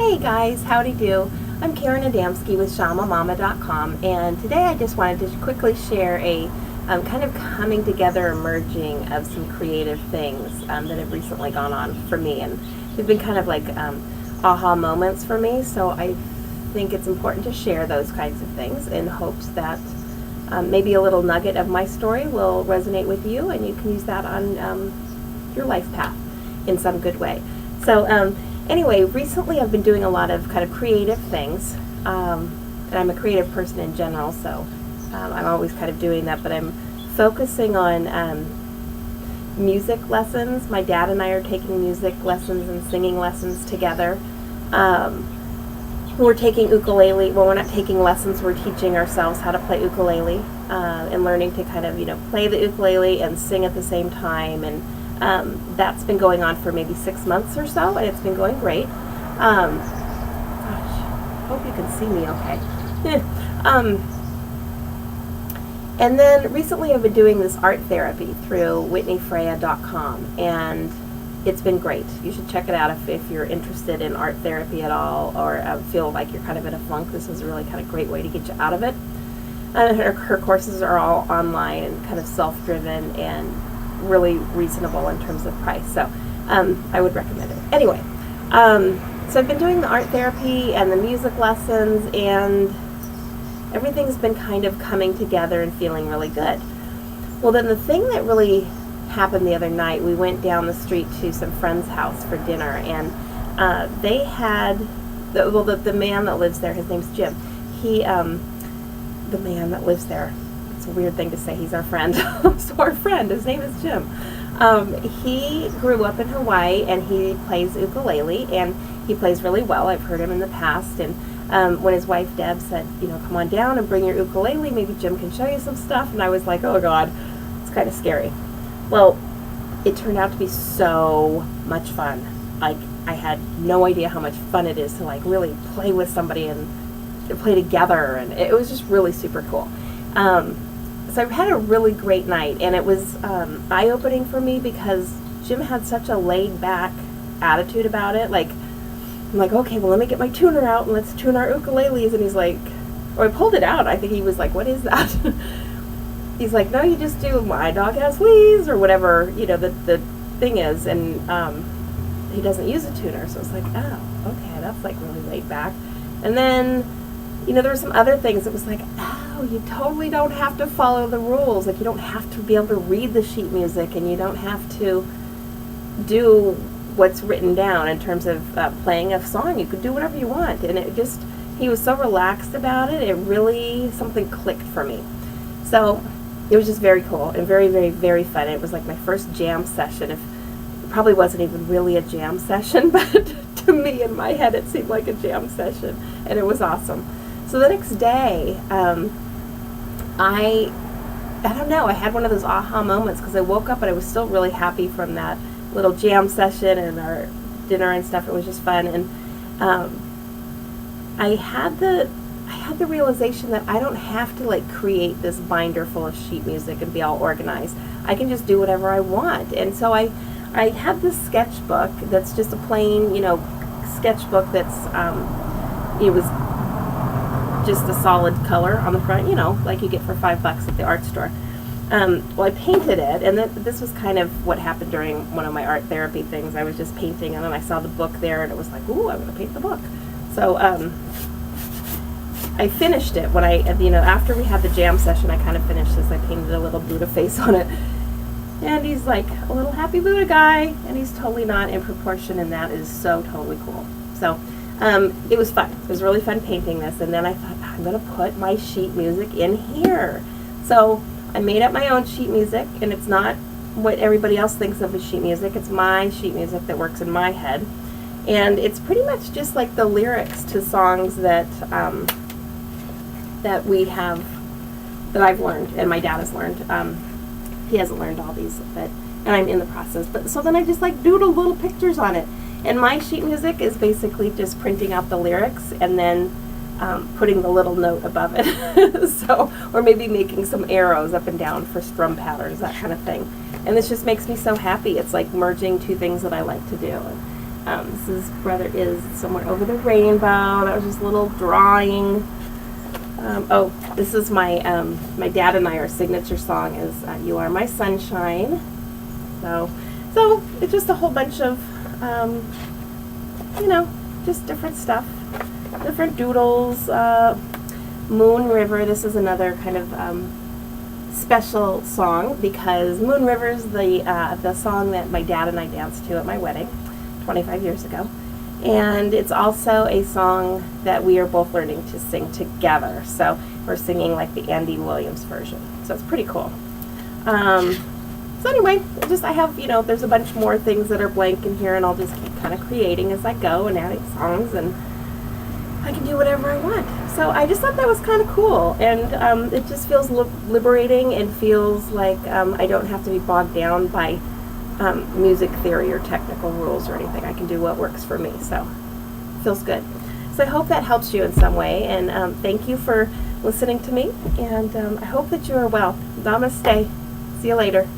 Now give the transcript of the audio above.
Hey guys, howdy do. I'm Karen Adamski with ShamaMama.com, and today I just wanted to quickly share a kind of coming together, merging of some creative things that have recently gone on for me, and they've been kind of like aha moments for me, so I think it's important to share those kinds of things in hopes that maybe a little nugget of my story will resonate with you, and you can use that on your life path in some good way. So anyway, recently I've been doing a lot of kind of creative things, and I'm a creative person in general, so I'm always kind of doing that, but I'm focusing on music lessons. My dad and I are taking music lessons and singing lessons together. We're taking ukulele. Well, we're not taking lessons, we're teaching ourselves how to play ukulele and learning to kind of, play the ukulele and sing at the same time, and that's been going on for maybe 6 months or so, and it's been going great. Gosh, hope you can see me okay. And then recently I've been doing this art therapy through whitneyfreya.com, and it's been great. You should check it out if you're interested in art therapy at all, or feel like you're kind of in a funk. This is a really kind of great way to get you out of it. Her courses are all online and kind of self-driven and really reasonable in terms of price, so I would recommend it. Anyway, so I've been doing the art therapy and the music lessons, and everything's been kind of coming together and feeling really good. Well, then the thing that really happened the other night, we went down the street to some friend's house for dinner, and they had the man that lives there, his name's Jim. The man that lives there, it's a weird thing to say, he's our friend. So our friend, his name is Jim. He grew up in Hawaii, and he plays ukulele, and he plays really well. I've heard him in the past, and when his wife Deb said, come on down and bring your ukulele, maybe Jim can show you some stuff, and I was like, oh God, it's kind of scary. Well, it turned out to be so much fun. Like, I had no idea how much fun it is to like really play with somebody and play together, and it was just really super cool. So I had a really great night, and it was eye-opening for me because Jim had such a laid-back attitude about it. Like, I'm like, okay, well, let me get my tuner out and let's tune our ukuleles. And he's like, or I pulled it out. I think he was like, what is that? He's like, no, you just do My Dog Has Fleas, or whatever, the thing is. And he doesn't use a tuner. So it's like, oh, okay, that's like really laid back. And then, there were some other things that was like, oh, you totally don't have to follow the rules. Like, you don't have to be able to read the sheet music, and you don't have to do what's written down in terms of playing a song. You could do whatever you want. And it just, he was so relaxed about it. It really, something clicked for me. So it was just very cool and very, very, very fun. It was like my first jam session. It probably wasn't even really a jam session, but to me, in my head, it seemed like a jam session, and it was awesome. So the next day, I don't know, I had one of those aha moments because I woke up and I was still really happy from that little jam session and our dinner and stuff. It was just fun, and I had the realization that I don't have to like create this binder full of sheet music and be all organized. I can just do whatever I want. And so I had this sketchbook that's just a plain, sketchbook that's it was just a solid color on the front, like you get for $5 at the art store. Well, I painted it, and this was kind of what happened during one of my art therapy things. I was just painting, and then I saw the book there, and it was like, ooh, I'm going to paint the book. So I finished it when after we had the jam session, I kind of finished this. I painted a little Buddha face on it, and he's like a little happy Buddha guy, and he's totally not in proportion, and that is so totally cool. So it was fun. It was really fun painting this, and then I thought, I'm going to put my sheet music in here. So I made up my own sheet music, and it's not what everybody else thinks of as sheet music. It's my sheet music that works in my head, and it's pretty much just like the lyrics to songs that that we have, that I've learned, and my dad has learned. He hasn't learned all these, and I'm in the process. But so then I just like doodle little pictures on it. And my sheet music is basically just printing out the lyrics and then putting the little note above it. So, or maybe making some arrows up and down for strum patterns, that kind of thing. And this just makes me so happy. It's like merging two things that I like to do. This is Brother Is Somewhere Over the Rainbow. That was just a little drawing. Oh, this is my my dad and I, our signature song is You Are My Sunshine. So it's just a whole bunch of, you know, just different stuff, different doodles. Moon River, this is another kind of special song because Moon River is the song that my dad and I danced to at my wedding 25 years ago. And it's also a song that we are both learning to sing together. So we're singing like the Andy Williams version. So it's pretty cool. So anyway, I have, you know, there's a bunch more things that are blank in here, and I'll just keep kind of creating as I go and adding songs, and I can do whatever I want. So I just thought that was kind of cool, and it just feels liberating and feels like I don't have to be bogged down by music theory or technical rules or anything. I can do what works for me, so it feels good. So I hope that helps you in some way, and thank you for listening to me, and I hope that you are well. Namaste. See you later.